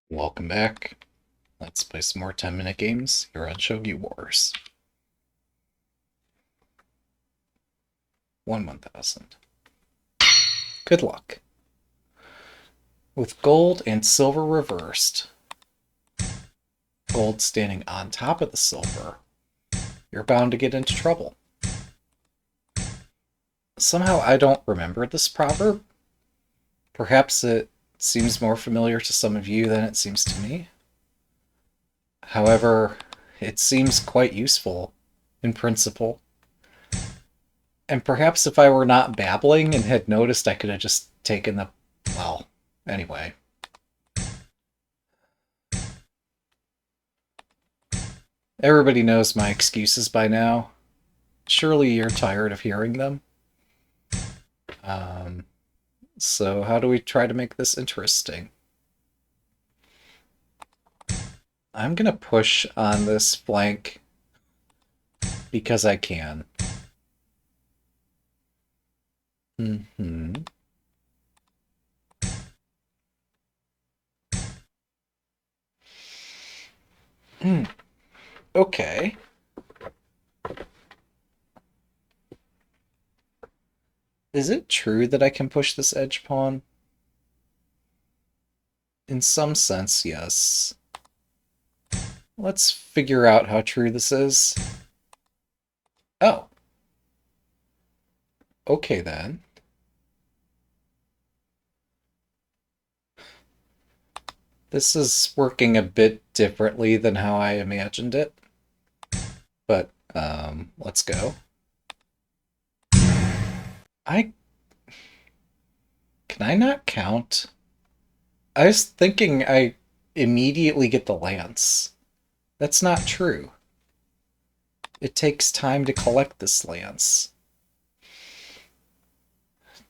Welcome back. Let's play some more 10-minute games here on Shogi Wars. 1,000. Good luck. With gold and silver reversed, gold standing on top of the silver, you're bound to get into trouble. Somehow I don't remember this proverb. Perhaps it seems more familiar to some of you than it seems to me. However, it seems quite useful in principle. And perhaps if I were not babbling and had noticed, I could have just taken the... Well, anyway. Everybody knows my excuses by now. Surely you're tired of hearing them. Um, so how do we try to make this interesting? I'm going to push on this flank because I can. Mm-hmm. Okay. Is it true that I can push this edge pawn? In some sense, yes. Let's figure out how true this is. Oh. Okay then. This is working a bit differently than how I imagined it. But, let's go. I... Can I not count? I was thinking I immediately get the lance. That's not true. It takes time to collect this lance.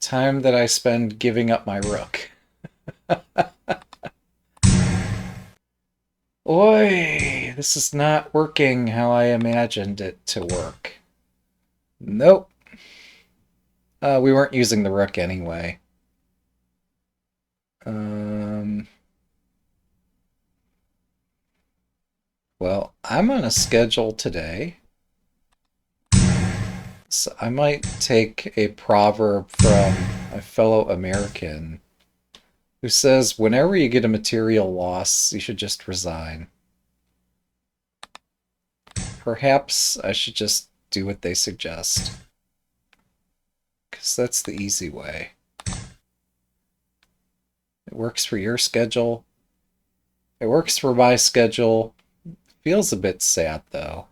Time that I spend giving up my rook. Oi! This is not working how I imagined it to work. Nope. We weren't using the rook anyway. Well, I'm on a schedule today. So I might take a proverb from a fellow American who says, whenever you get a material loss, you should just resign. Perhaps I should just do what they suggest. Because that's the easy way. It works for your schedule. It works for my schedule. Feels a bit sad, though.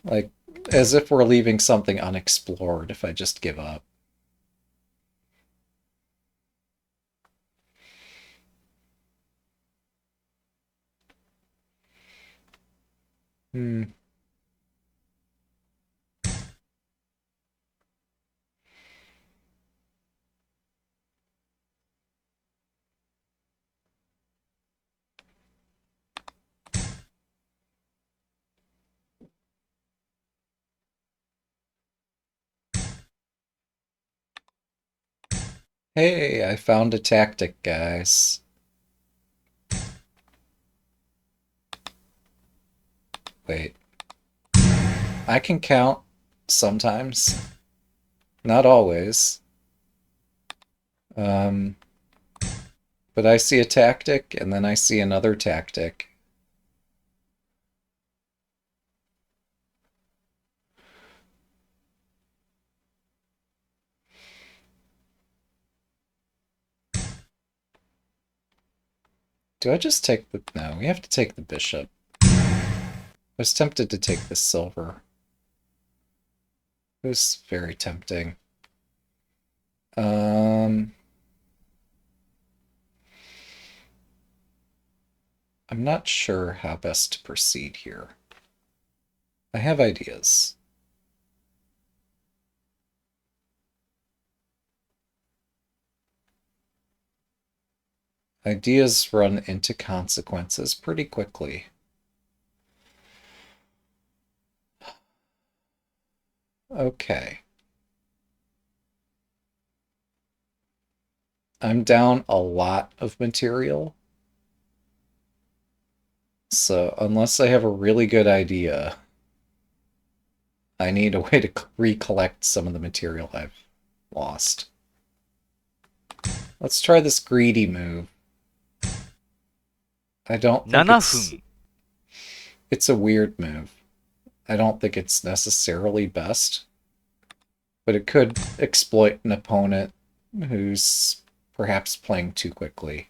Like, as if we're leaving something unexplored if I just give up. Hmm. Hey, I found a tactic, guys. Wait. I can count sometimes. Not always. Um, but I see a tactic, and then I see another tactic. Do I just take the... No, we have to take the bishop. I was tempted to take the silver. It was very tempting. I'm not sure how best to proceed here. I have ideas. Ideas run into consequences pretty quickly. Okay. I'm down a lot of material. So unless I have a really good idea, I need a way to recollect some of the material I've lost. Let's try this greedy move. I don't think 7分。it's a weird move. I don't think it's necessarily best, but it could exploit an opponent who's perhaps playing too quickly.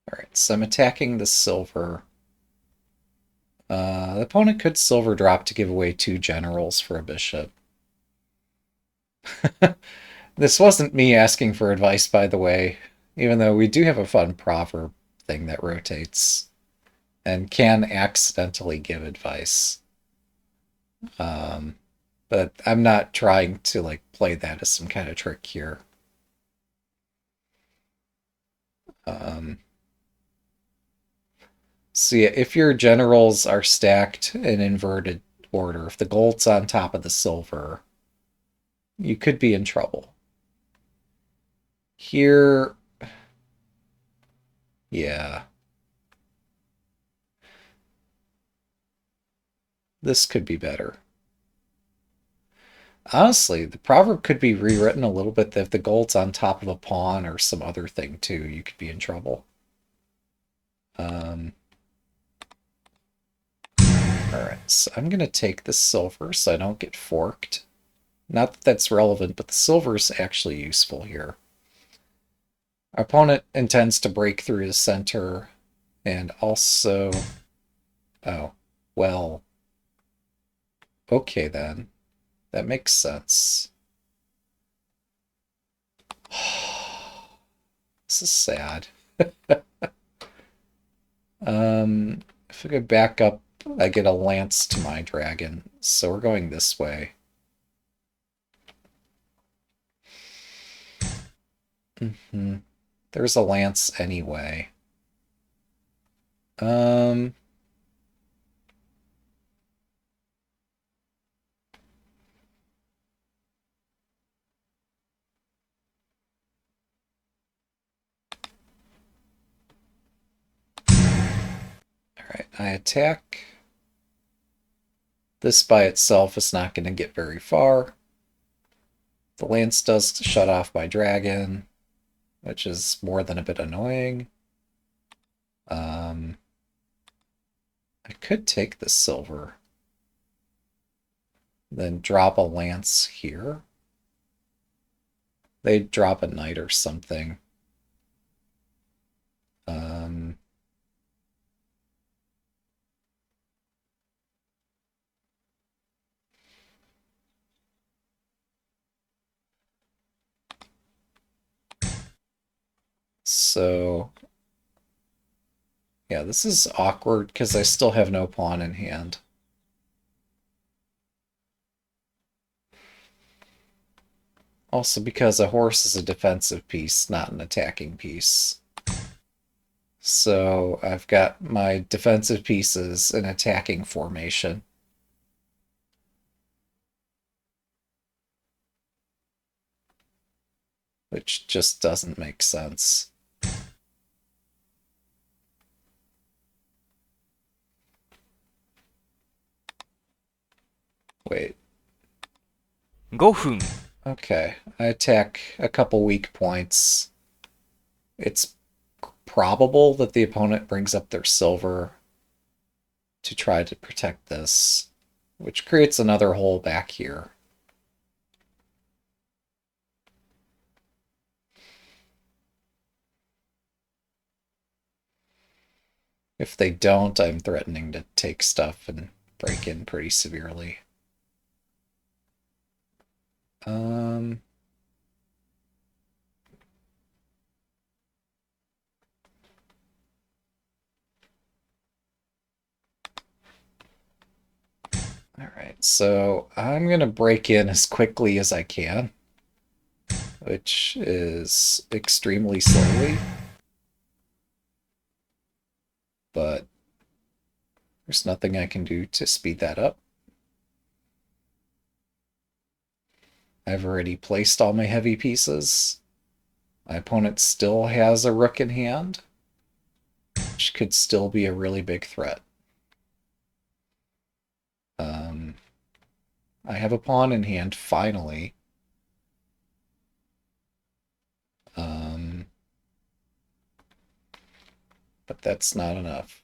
All right, so I'm attacking the silver. The opponent could silver drop to give away 2 generals for a bishop. This wasn't me asking for advice, by the way, even though we do have a fun proverb thing that rotates and can accidentally give advice. Um, but I'm not trying to like play that as some kind of trick here. Um, so yeah, if your generals are stacked in inverted order, if the gold's on top of the silver, you could be in trouble. Here, yeah, this could be better. Honestly, the proverb could be rewritten a little bit that if the gold's on top of a pawn or some other thing too, you could be in trouble. Um, Alright, so I'm going to take the silver so I don't get forked. Not that that's relevant, but the silver is actually useful here. Our opponent intends to break through the center and also... Oh, well... Okay then. That makes sense. This is sad. If I could back up, I get a lance to my dragon. So we're going this way. There's a lance anyway. All right, I attack. This by itself is not going to get very far. The lance does shut off my dragon, which is more than a bit annoying. I could take the silver, then drop a lance here. They'd drop a knight or something. So, yeah, this is awkward because I still have no pawn in hand. Also because a horse is a defensive piece, not an attacking piece. So I've got my defensive pieces in attacking formation. Which just doesn't make sense. Wait. 5分。Okay. I attack a couple weak points. It's probable that the opponent brings up their silver to try to protect this, which creates another hole back here. If they don't, I'm threatening to take stuff and break in pretty severely. Um, all right, so I'm going to break in as quickly as I can. which is extremely slowly. But there's nothing I can do to speed that up. I've already placed all my heavy pieces. My opponent still has a rook in hand, which could still be a really big threat. I have a pawn in hand, finally. But that's not enough.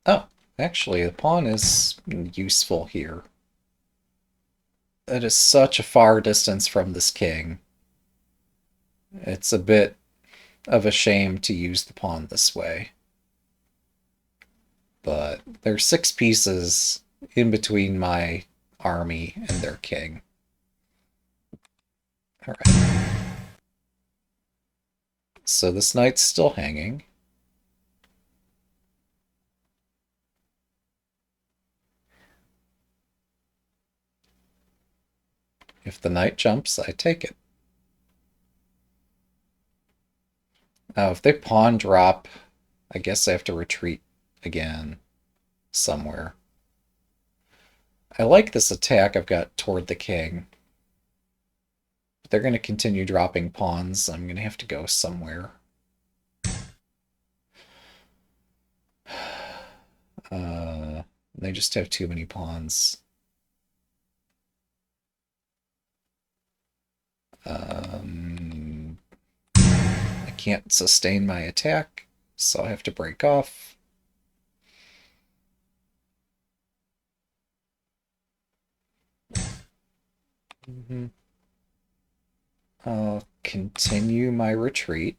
Oh, actually, the pawn is useful here. It is such a far distance from this king. It's a bit of a shame to use the pawn this way. But there's 6 pieces in between my army and their king. Alright. So this knight's still hanging. If the knight jumps, I take it. Now, if they pawn drop, I guess I have to retreat again somewhere. I like this attack I've got toward the king. But they're going to continue dropping pawns. I'm going to have to go somewhere. They just have too many pawns. I can't sustain my attack, so I have to break off. I'll continue my retreat.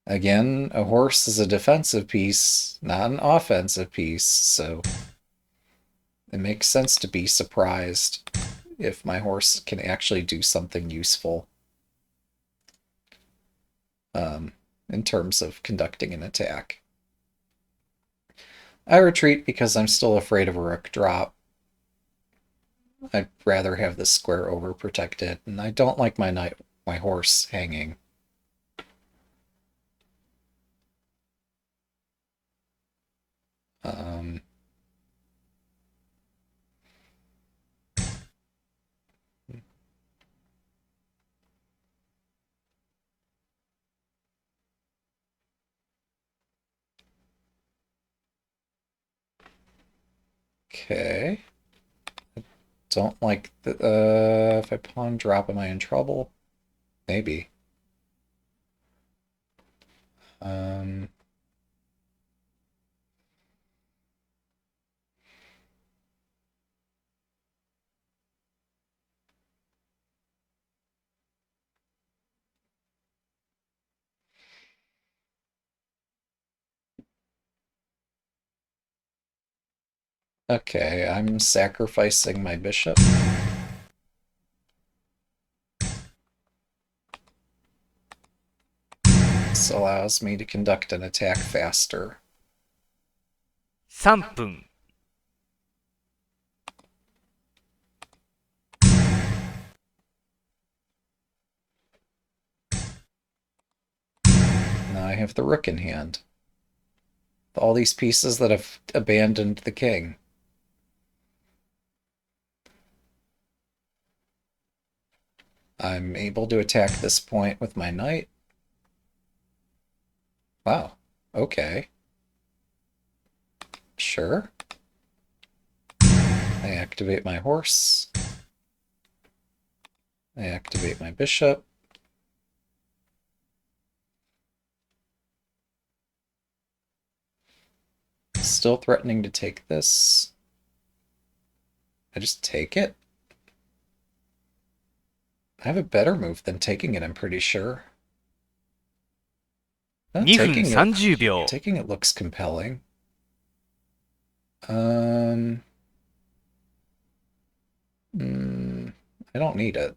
Again, a horse is a defensive piece, not an offensive piece, so it makes sense to be surprised if my horse can actually do something useful in terms of conducting an attack. I retreat because I'm still afraid of a rook drop. I'd rather have this square overprotected, and I don't like my horse hanging. Okay. I don't like the, if I pawn drop, am I in trouble? Maybe. Okay, I'm sacrificing my bishop. This allows me to conduct an attack faster. 3分 Now I have the rook in hand. All these pieces that have abandoned the king. I'm able to attack this point with my knight. Wow. Okay. Sure. I activate my horse. I activate my bishop. Still threatening to take this. I just take it? I have a better move than taking it, I'm pretty sure. No, 2分30秒 taking it looks compelling. I don't need it.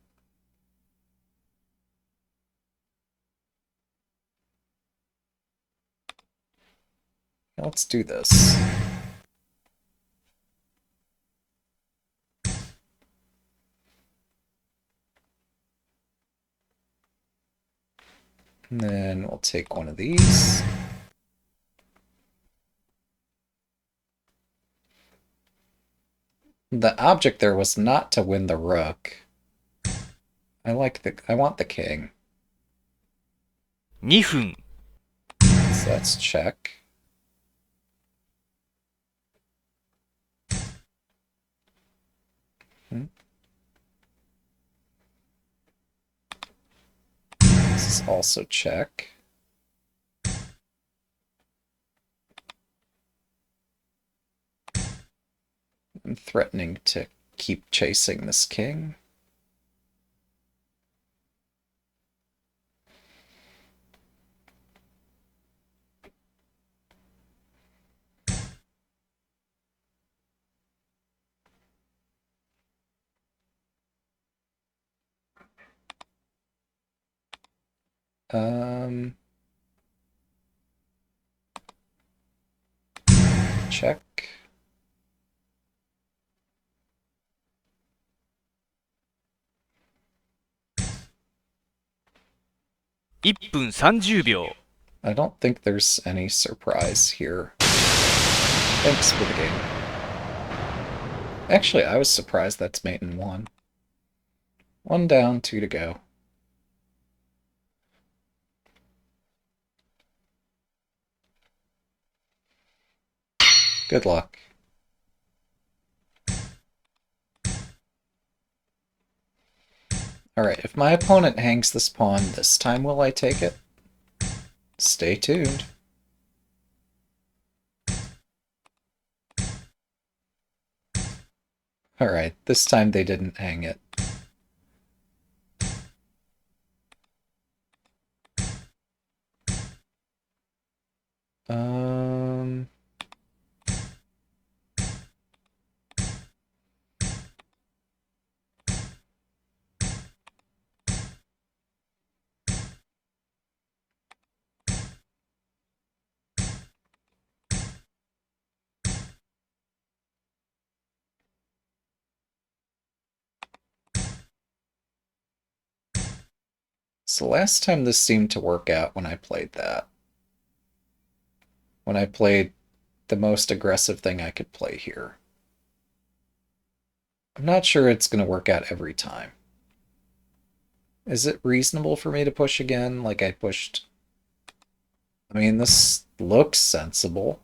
Let's do this. And then we'll take one of these. The object there was not to win the rook. I want the king. 2分 So let's check. This is also check. I'm threatening to keep chasing this king. Check. 1分30秒 I don't think there's any surprise here. Thanks for the game. Actually, I was surprised that's mate in 1. 1 down, 2 to go. Good luck. Alright, if my opponent hangs this pawn this time, will I take it? Stay tuned. Alright, this time they didn't hang it. So last time this seemed to work out when I played that. When I played the most aggressive thing I could play here. I'm not sure it's going to work out every time. Is it reasonable for me to push again like I pushed? I mean, this looks sensible.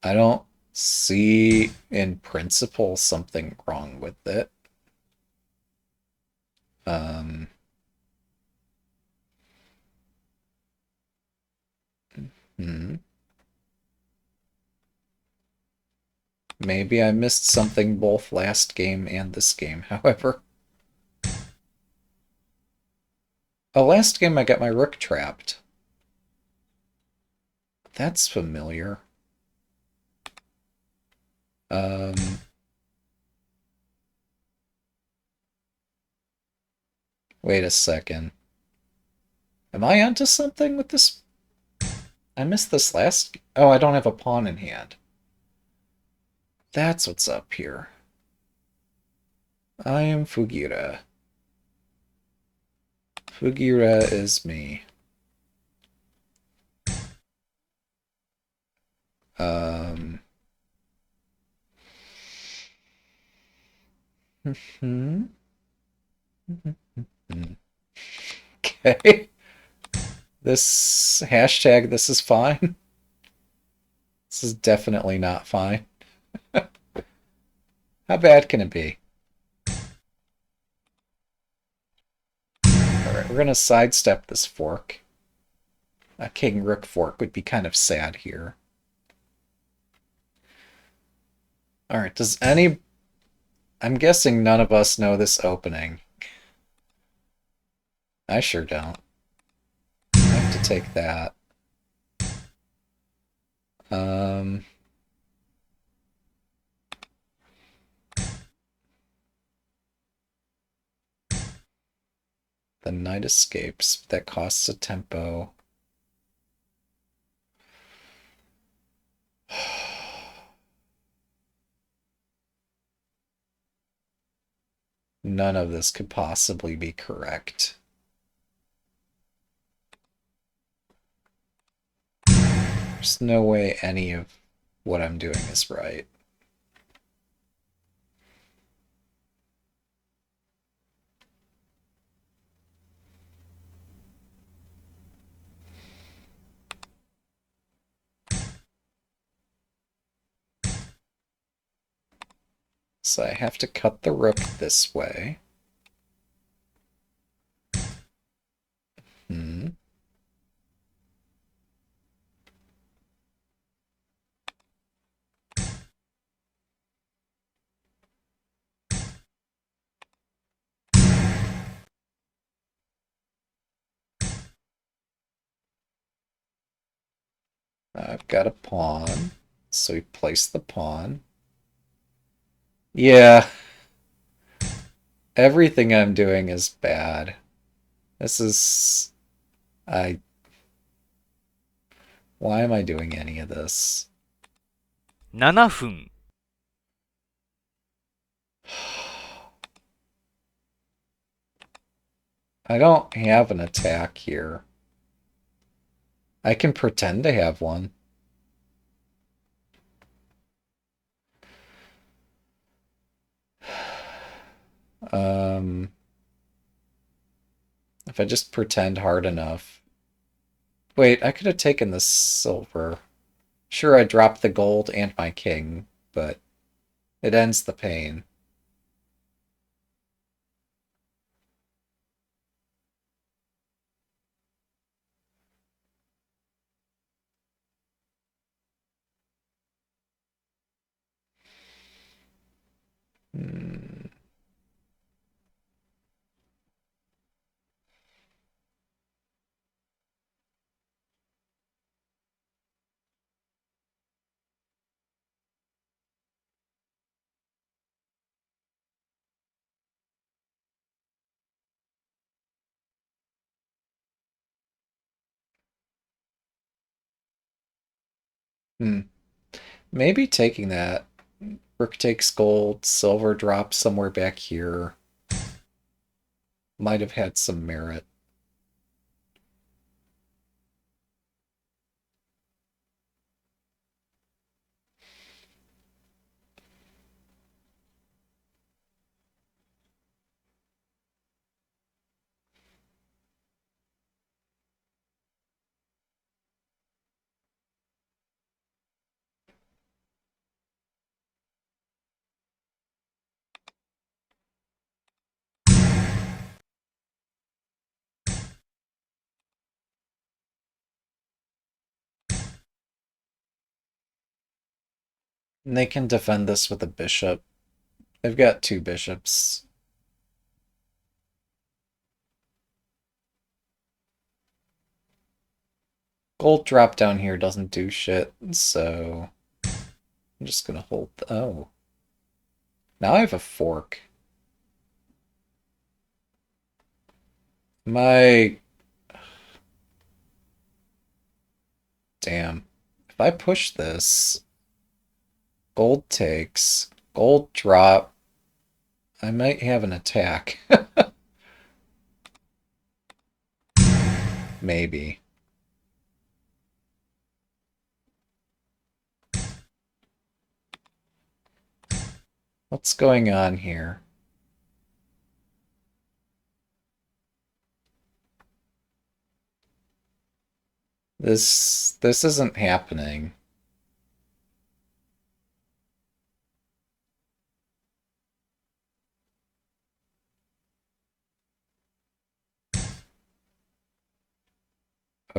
I don't see, in principle, something wrong with it. Maybe I missed something both last game and this game, however. Oh, last game I got my rook trapped. That's familiar. Wait a second. Am I onto something with this? I missed this last... Oh, I don't have a pawn in hand. That's what's up here. I am Fugira. Fugira is me. Okay. This hashtag, this is fine. This is definitely not fine. How bad can it be? Alright, we're gonna sidestep this fork. A king-rook fork would be kind of sad here. Alright, does any... I'm guessing none of us know this opening. I sure don't. I have to take that. The knight escapes. That costs a tempo. None of this could possibly be correct. There's no way any of what I'm doing is right. So I have to cut the rook this way. Hmm. I've got a pawn, so we place the pawn. Yeah, everything I'm doing is bad. This is... I... Why am I doing any of this? 7分。I don't have an attack here. I can pretend to have one. If I just pretend hard enough. Wait, I could have taken the silver. Sure, I dropped the gold and my king, but it ends the pain. Hmm. Hmm. Maybe taking that. Rook takes gold, silver drops somewhere back here. Might have had some merit. And they can defend this with a bishop. They've got two bishops. Gold drop down here doesn't do shit, so I'm just gonna hold. Oh. Now I have a fork. My... Damn. If I push this, gold takes, gold drop, I might have an attack. Maybe. What's going on here? This isn't happening.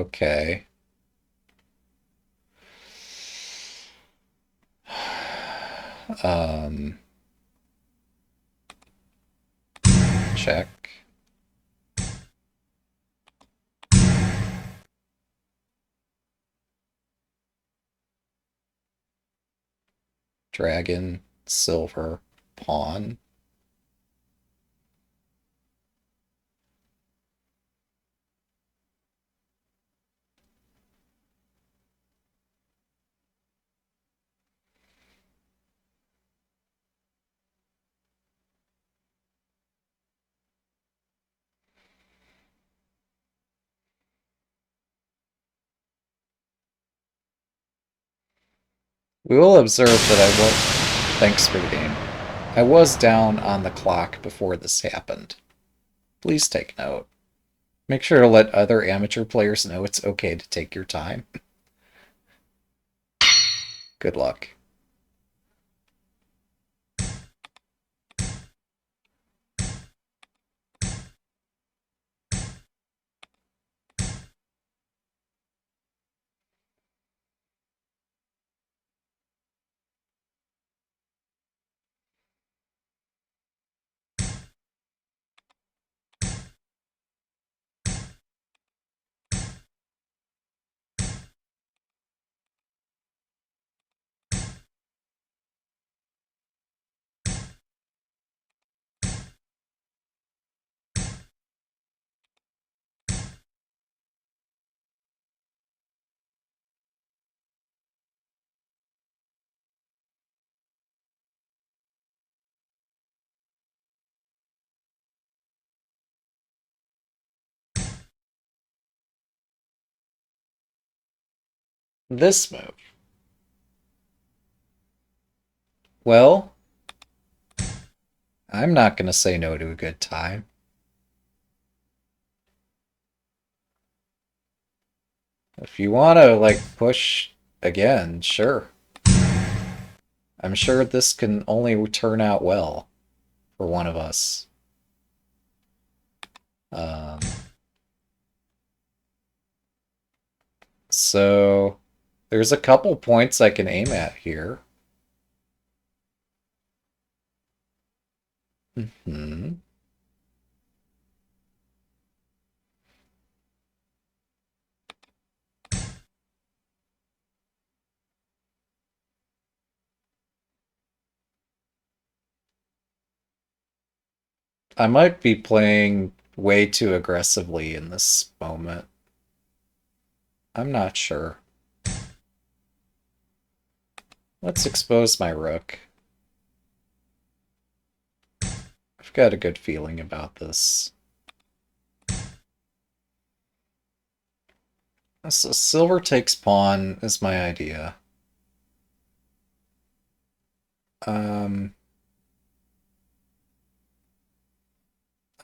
Okay. Um, check. Dragon, silver, pawn. We will observe that I was... Thanks for the game. I was down on the clock before this happened. Please take note. Make sure to let other amateur players know it's okay to take your time. Good luck. This move. Well, I'm not going to say no to a good time. If you want to, like, push again, sure. I'm sure this can only turn out well for one of us. Um, so, there's a couple points I can aim at here. Hmm. I might be playing way too aggressively in this moment. I'm not sure. Let's expose my rook. I've got a good feeling about this. So silver takes pawn is my idea. Um,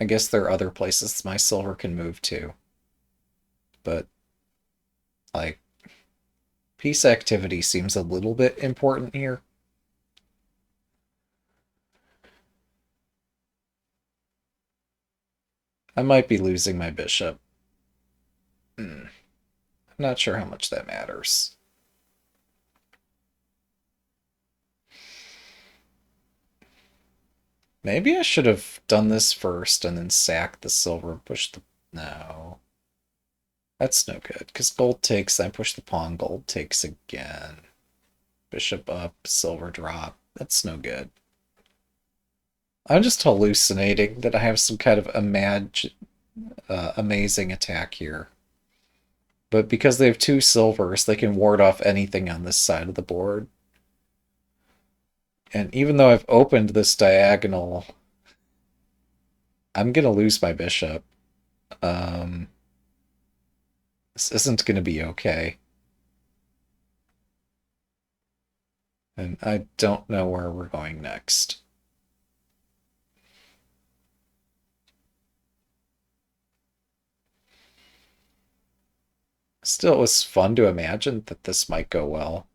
I guess there are other places my silver can move to. But, like, piece activity seems a little bit important here. I might be losing my bishop. I'm not sure how much that matters. Maybe I should have done this first and then sacked the silver and pushed the... No. That's no good, because gold takes, I push the pawn, gold takes again. Bishop up, silver drop. That's no good. I'm just hallucinating that I have some kind of amazing attack here. But because they have two silvers, they can ward off anything on this side of the board. And even though I've opened this diagonal, I'm going to lose my bishop. This isn't going to be okay. And I don't know where we're going next. Still, it was fun to imagine that this might go well.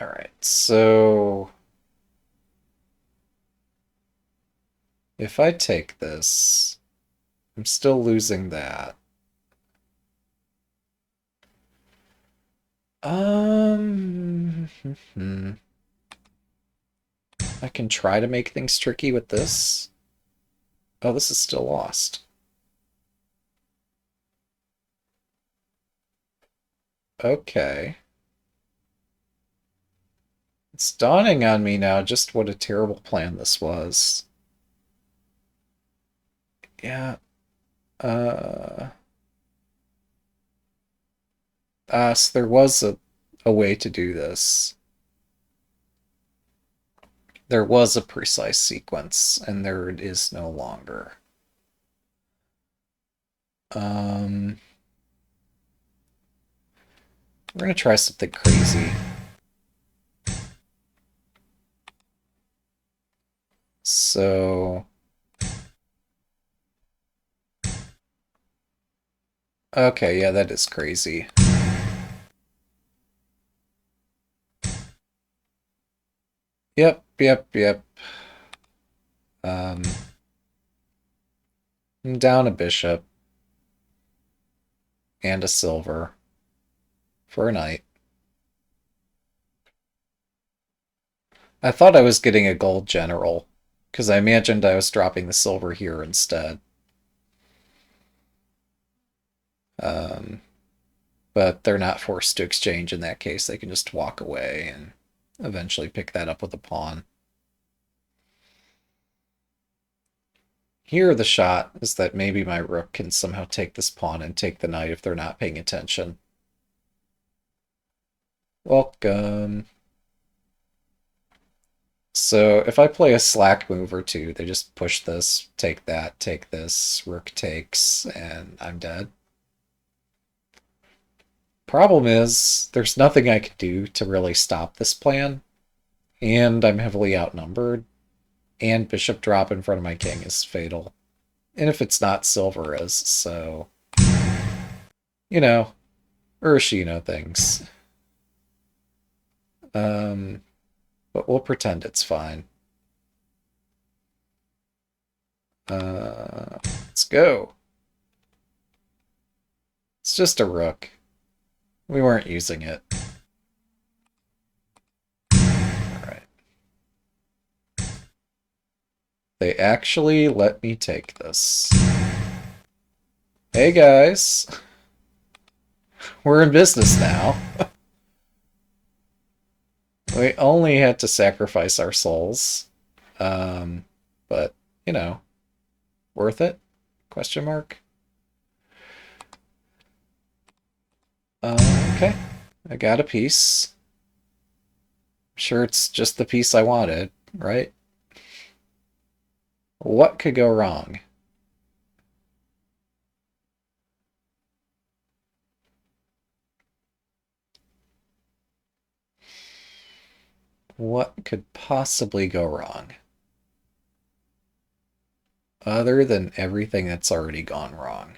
All right, so if I take this, I'm still losing that. I can try to make things tricky with this. Oh, this is still lost. Okay. It's dawning on me now just what a terrible plan this was. Yeah. So there was a way to do this. There was a precise sequence, and there it is no longer. We're gonna try something crazy. So, okay, yeah, that is crazy. Yep, yep, yep. Um, down a bishop and a silver for a knight. I thought I was getting a gold general, because I imagined I was dropping the silver here instead. Um, but they're not forced to exchange in that case. They can just walk away and eventually pick that up with a pawn. Here, the shot is that maybe my rook can somehow take this pawn and take the knight if they're not paying attention. Welcome. So if I play a slack move or two, they just push this, take that, take this, rook takes, and I'm dead. Problem is, there's nothing I can do to really stop this plan, and I'm heavily outnumbered, and bishop drop in front of my king is fatal. And if it's not, silver is, so... You know, Urashino things. But we'll pretend it's fine. Let's go. It's just a rook. We weren't using it. Alright. They actually let me take this. Hey guys! We're in business now. We only had to sacrifice our souls. But, you know, worth it? Question mark. Okay. I got a piece. I'm sure it's just the piece I wanted, right? What could go wrong? What could possibly go wrong? Other than everything that's already gone wrong.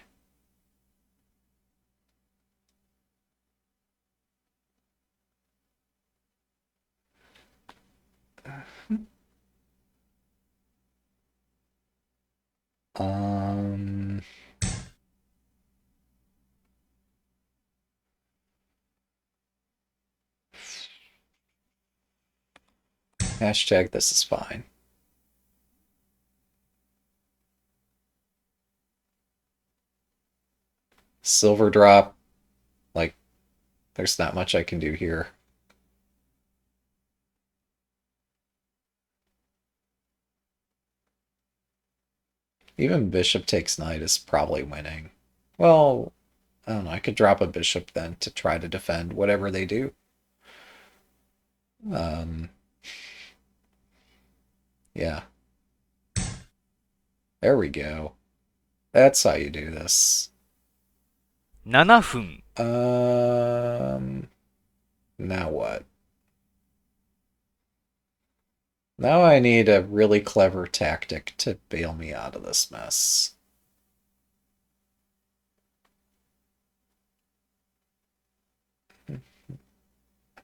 Um... Hashtag this is fine. Silver drop. Like, there's not much I can do here. Even bishop takes knight is probably winning. Well, I don't know. I could drop a bishop then to try to defend whatever they do. Yeah. There we go. That's how you do this. 7分。Now what? Now I need a really clever tactic to bail me out of this mess.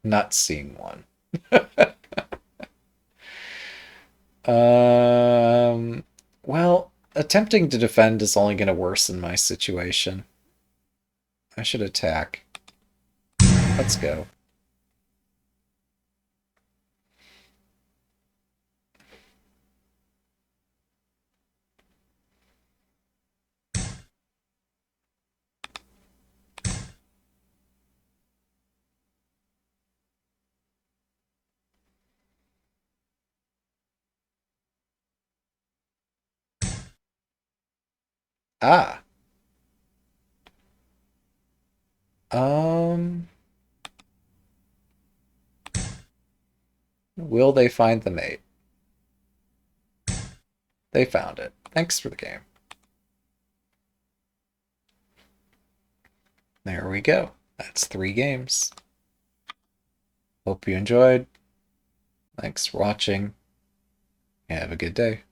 Not seeing one. Well, attempting to defend is only going to worsen my situation. I should attack. Let's go. Ah. Will they find the mate? They found it. Thanks for the game. There we go. That's 3 games. Hope you enjoyed. Thanks for watching. Have a good day.